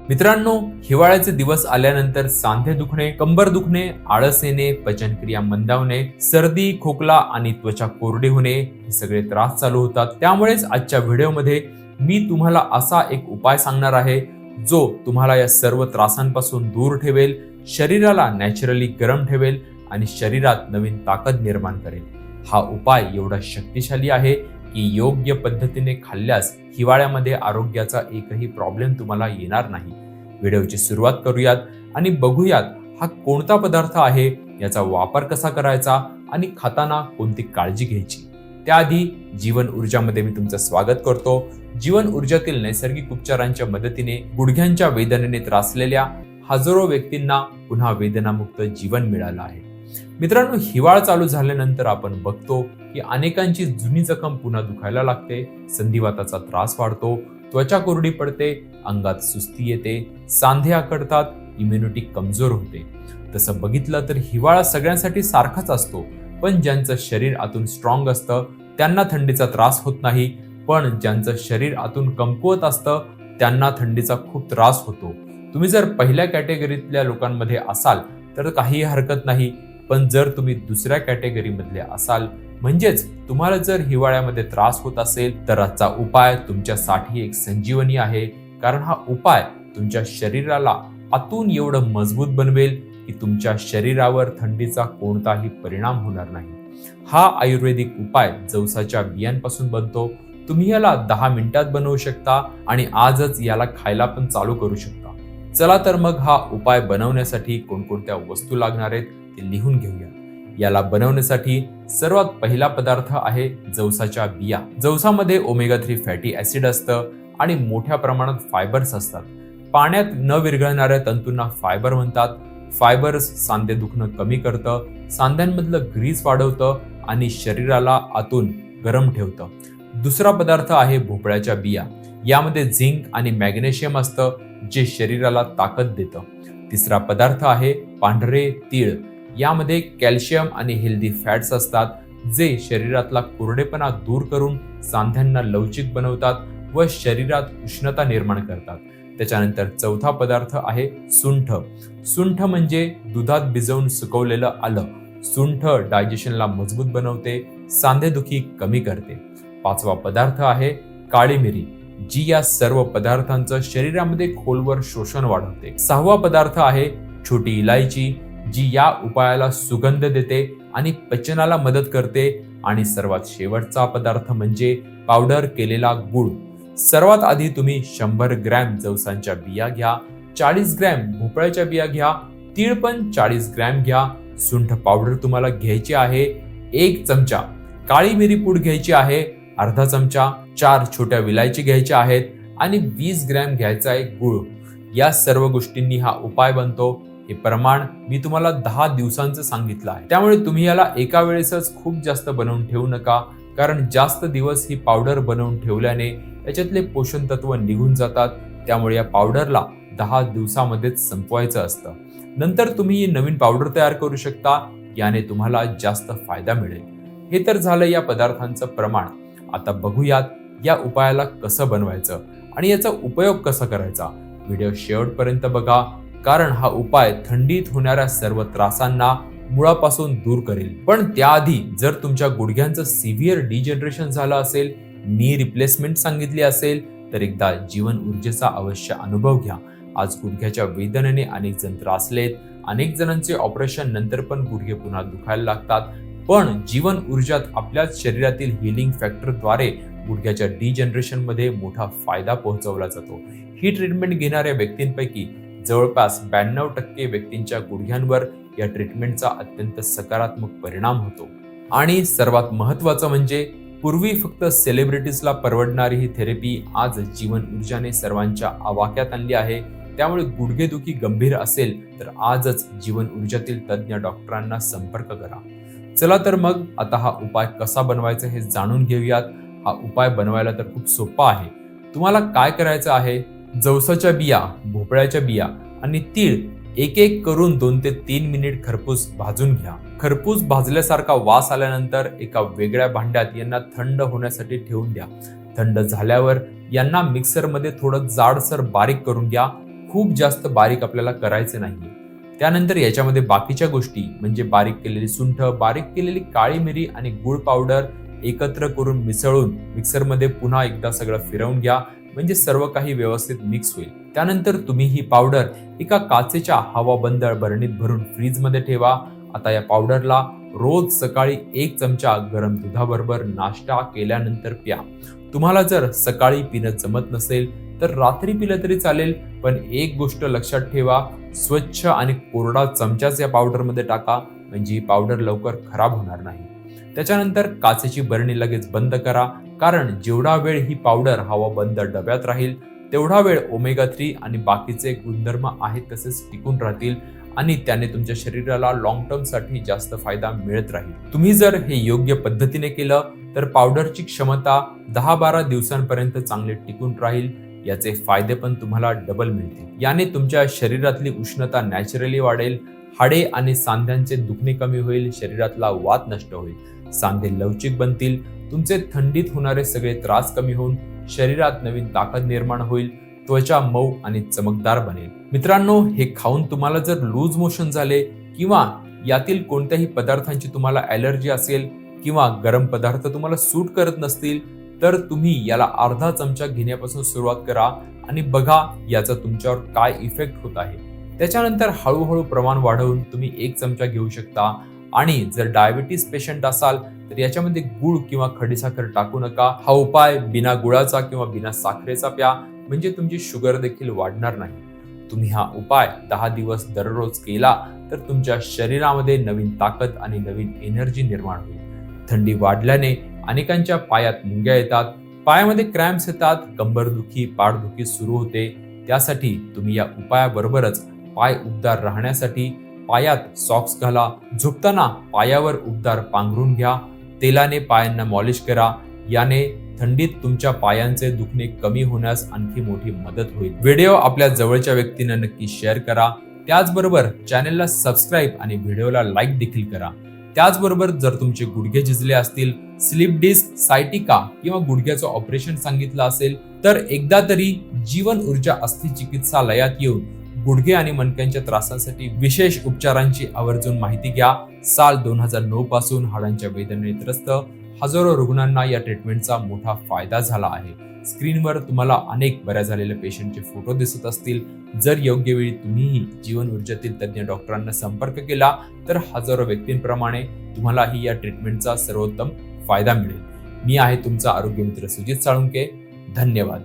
मित्रांनो, हिवाळ्याचे दिवस आल्यानंतर सांधे दुखणे, कंबर दुखणे, आळस येणे, पचनक्रिया मंदावणे, सर्दी, खोकला आणि त्वचा कोरडी होणे हे सगळे त्रास चालू होतात. त्यामुळेच आजच्या व्हिडिओमध्ये मी तुम्हाला असा एक उपाय सांगणार आहे जो तुम्हाला या सर्व त्रासांपासून दूर ठेवेल, शरीराला नॅचरली गरम ठेवेल आणि शरीरात नवीन ताकद निर्माण करेल. हा उपाय एवढा शक्तिशाली आहे की योग्य पद्धतीने खाल्ल्यास हिवाळ्यामध्ये आरोग्याचा एकही प्रॉब्लेम तुम्हाला येणार नाही. व्हिडिओची सुरुवात करूयात आणि बघूयात हा कोणता पदार्थ आहे, याचा वापर कसा करायचा आणि खाताना कोणती काळजी घ्यायची. त्याआधी जीवन ऊर्जामध्ये मी तुमचं स्वागत करतो. जीवन ऊर्जातील नैसर्गिक उपचारांच्या मदतीने गुडघ्यांच्या वेदनेने त्रासलेल्या हजारो व्यक्तींना पुन्हा वेदनामुक्त जीवन मिळालं आहे. मित्रांनो, हिवाळा चालू झाल्यानंतर आपण बघतो की अनेकांची जुनी जखम पुन्हा दुखायला लागते, संधिवाताचा त्रास वाढतो, त्वचा कोरडी पडते, अंगात सुस्ती येते, सांधे आकडतात, इम्युनिटी कमजोर होते. तसं बघितलं तर हिवाळा सगळ्यांसाठी सारखाच असतो, पण ज्यांचं शरीर आतून स्ट्रॉंग असतं त्यांना थंडीचा त्रास होत नाही, पण ज्यांचं शरीर आतून कमकुवत असतं त्यांना थंडीचा खूप त्रास होतो. तुम्ही जर पहिल्या कॅटेगरीतल्या लोकांमध्ये असाल तर काही हरकत नाही, पण जर तुम्ही दुसऱ्या कॅटेगरीमधले असाल, म्हणजेच तुम्हाला जर हिवाळ्यामध्ये त्रास होत असेल, तर आजचा उपाय तुमच्यासाठी एक संजीवनी आहे. कारण हा उपाय तुमच्या शरीराला आतून एवढं मजबूत बनवेल की तुमच्या शरीरावर थंडीचा कोणताही परिणाम होणार नाही. हा आयुर्वेदिक उपाय जवसाच्या बियांपासून बनतो. तुम्ही याला 10 मिनिटात बनवू शकता आणि आजच याला खायला पण चालू करू शकता. चला तर मग हा उपाय बनवण्यासाठी कोणकोणत्या वस्तू लागणार आहेत ते लिहून घेऊया. याला बनवण्यासाठी सर्वात पहिला पदार्थ आहे जवसाच्या बिया. जवसामध्ये ओमेगा 3 फॅटी ऍसिड असतं आणि मोठ्या प्रमाणात फायबर्स असतात. पाण्यात न विरघळणाऱ्या तंतूंना फायबर म्हणतात. फायबर्स सांधे दुखणं कमी करतं, सांध्यांमधलं ग्रीस वाढवतं आणि शरीराला आतून गरम ठेवतं. दुसरा पदार्थ आहे भोपळ्याच्या बिया. यामध्ये झिंक आणि मॅग्नेशियम असतं जे शरीराला ताकद देतं. तिसरा पदार्थ आहे पांढरे तीळ. यामध्ये कॅल्शियम आणि हेल्दी फॅट्स असतात जे शरीरातला कोरडेपणा दूर करून सांध्यांना लवचिक बनवतात व शरीरात उष्णता निर्माण करतात. त्याच्यानंतर चौथा पदार्थ आहे सुंठ. सुंठ म्हणजे दुधात भिजवून सुकवलेलं आलं. सुंठ डायजेशनला मजबूत बनवते, सांधेदुखी कमी करते. पाचवा पदार्थ आहे काळी मिरी, जी या सर्व पदार्थांचं शरीरामध्ये खोलवर शोषण वाढवते. सहावा पदार्थ आहे छोटी इलायची, जी या उपायाला सुगंध देते आणि पचनाला मदत करते. आणि सर्वात शेवटचा पदार्थ म्हणजे पावडर केलेला गुळ. सर्वात आधी तुम्ही 100 ग्रॅम जवसांच्या बिया घ्या, 40 ग्रॅम भोपळ्याच्या बिया घ्या, तीळ पण 40 ग्रॅम घ्या. सुंठ पावडर तुम्हाला घ्यायची आहे 1 चमचा, काळी मिरी पूड घ्यायची आहे अर्धा चमचा, 4 छोट्या विलायची घ्यायच्या आहेत आणि 20 ग्रॅम घ्यायचा आहे गुळ. या सर्व गोष्टींनी हा उपाय बनतो. हे प्रमाण मी तुम्हाला 10 दिवसांचं सांगितलं आहे, त्यामुळे तुम्ही याला एका वेळेसच खूप जास्त बनवून ठेवू नका. कारण जास्त दिवस ही पावडर बनवून ठेवल्याने याच्यातले पोषण तत्व निघून जातात. त्यामुळे या पावडरला 10 दिवसामध्येच संपवायचं असतं. नंतर तुम्ही ही नवीन पावडर तयार करू शकता. याने तुम्हाला जास्त फायदा मिळेल. हे तर झालं या पदार्थांचं प्रमाण. आता बघूयात या उपायाला कसं बनवायचं आणि याचा उपयोग कसा करायचा. व्हिडिओ शेवटपर्यंत बघा, कारण हा उपाय थंडीत होणाऱ्या सर्व त्रासांना मुळापासून दूर करेल. पण त्याआधी जर तुमच्या गुडघ्यांचं सिव्हिअर डिजनरेशन झालं असेल, नी रिप्लेसमेंट सांगितली असेल, तर एकदा जीवन ऊर्जेचा अवश्य अनुभव घ्या. आज गुडघ्याच्या वेदनेने अनेक जण त्रासलेत. अनेक जणांचे ऑपरेशन नंतर पण गुडघे पुन्हा दुखायला लागतात. पण जीवन ऊर्जात आपल्याच शरीरातील हिलिंग फॅक्टरद्वारे गुडघ्याच्या डिजनरेशन मध्ये मोठा फायदा पोहोचवला जातो. ही ट्रीटमेंट घेणाऱ्या व्यक्तींपैकी जवळपास 92% व्यक्तींच्या गुडघ्यांवर या ट्रीटमेंटचा अत्यंत सकारात्मक परिणाम होतो. आणि सर्वात महत्त्वाचं म्हणजे पूर्वी फक्त सेलिब्रिटीजला परवडणारी ही थेरपी आज जीवन ऊर्जाने सर्वांच्या आवाक्यात आणली आहे. त्यामुळे गुडघेदुखी गंभीर असेल तर आजच जीवन ऊर्जातील तज्ज्ञ डॉक्टरांना संपर्क करा. चला तर मग आता हा उपाय कसा बनवायचा हे जाणून घेऊयात. हा उपाय बनवायला तर खूप सोपा आहे. तुम्हाला काय करायचं आहे, जवसाच्या बिया, भोपळ्याच्या बिया आणि तीळ एक एक करून 2 ते 3 मिनिट खरपूस भाजून घ्या. खरपूस भाजल्यासारखा वास आल्यानंतर एका वेगळ्या भांड्यात यांना थंड होण्यासाठी ठेवून द्या. थंड झाल्यावर यांना मिक्सरमध्ये थोडं जाडसर बारीक करून घ्या. खूप जास्त बारीक आपल्याला करायचं नाहीये. त्यानंतर याच्यामध्ये बाकीच्या गोष्टी म्हणजे बारीक केलेली सुंठ, बारीक केलेली काळी मिरी आणि गुळ पावडर एकत्र करून मिसळून मिक्सरमध्ये पुन्हा एकदा सगळं फिरवून घ्या, म्हणजे सर्व काही व्यवस्थित मिक्स होईल. त्यानंतर तुम्ही ही पावडर एका काचेच्या हवाबंद बरणीत भरून फ्रीजमध्ये ठेवा. आता या पावडरला रोज सकाळी 1 चमचा गरम दुधाबरोबर नाश्ता केल्यानंतर प्या. तुम्हाला जर सकाळी पिणं जमत नसेल तर रात्री पिलं तरी चालेल, पण एक गोष्ट लक्षात ठेवा, स्वच्छ आणि कोरडा चमचाच या पावडरमध्ये टाका, म्हणजे ही पावडर लवकर खराब होणार नाही. त्याच्यानंतर काचेची बरणी लगेच बंद करा, कारण जेवढा वेळ ही पावडर हवाबंद डब्यात राहील तेवढा वेळ ओमेगा 3 आणि बाकीचे गुणधर्म आहेत तसेच टिकून राहतील आणि त्याने तुमच्या शरीराला लॉंग टर्म साठी जास्त फायदा मिळत राहील. तुम्ही जर हे योग्य पद्धतीने केलं तर पावडरची क्षमता 10-12 दिवसांपर्यंत चांगले टिकून राहील. याचे फायदे पण तुम्हाला डबल मिळतील. याने तुमच्या शरीरातली उष्णता नॅचरली वाढेल, हाडे आणि सांध्यांचे दुखणे कमी होईल, शरीरातला वात नष्ट होईल, सांधे लवचिक बनतील, तुमचे थंडीत होणारे सगळे त्रास कमी होऊन शरीरात नवीन ताकद निर्माण होईल, त्वचा मऊ आणि चमकदार बनेल. मित्रांनो, हे खाऊन तुम्हाला जर लूज मोशन झाले किंवा यातील कोणत्याही पदार्थांची तुम्हाला ॲलर्जी असेल किंवा गरम पदार्थ तुम्हाला सूट करत नसतील तर तुम्ही याला अर्धा चमचा घेण्यापासून सुरुवात करा आणि बघा याचा तुमच्यावर काय इफेक्ट होत आहे. त्याच्यानंतर हळूहळू प्रमाण वाढवून तुम्ही 1 चमचा घेऊ शकता. आणि जर डायबिटीस पेशंट असाल तर याच्यामध्ये गुळ किंवा खडीसाखर टाकू नका. हा उपाय बिना गुळाचा किंवा बिना साखरेचा प्या, म्हणजे तुमची शुगर देखील वाढणार नाही. तुम्ही हा उपाय 10 दिवस दररोज केला तर तुमच्या शरीरामध्ये नवीन ताकद आणि नवीन एनर्जी निर्माण होईल. थंडी वाढल्याने अनेकांच्या पायात मुंग्या येतात, पायामध्ये क्रॅम्प्स येतात, कंबरदुखी, पाठदुखी सुरू होते. त्यासाठी तुम्ही या उपायाबरोबरच पाय उबदार राहण्यासाठी पायात सॉक्स घाला, झोपताना पायावर उबदार पांघरून घ्या, तेलाने पायांना मॉलिश करा. याने थंडीत तुमच्या पायांचे दुखणे कमी होण्यास आणखी मोठी मदत होईल. व्हिडिओ आपल्या जवळच्या व्यक्तींना नक्की शेअर करा. त्याचबरोबर चॅनलला सबस्क्राईब आणि व्हिडिओला लाईक देखील करा. त्याचबरोबर जर तुमचे गुडघे झिजले असतील, स्लिप डिस्क, सायटिका किंवा गुडघ्याचं ऑपरेशन सांगितलं असेल तर एकदा तरी जीवन ऊर्जा अस्थि चिकित्सालयात येऊन गुडघे आणि मणक्यांच्या त्रासांसाठी विशेष उपचारांची आवर्जून माहिती घ्या. साल 2009 पासून हाडांच्या वेदनेने त्रस्त हजारो रुग्णांना या ट्रीटमेंटचा मोठा फायदा झाला आहे. स्क्रीनवर तुम्हाला अनेक बऱ्या झालेल्या पेशंटचे फोटो दिसत असतील. जर योग्य वेळी तुम्हीही जीवन ऊर्जेतील तज्ञ डॉक्टरांना संपर्क केला तर हजारो व्यक्तींप्रमाणे तुम्हालाही या ट्रीटमेंटचा सर्वोत्तम फायदा मिळेल. मी आहे तुमचा आरोग्य मित्र सुजित साळुंके. धन्यवाद.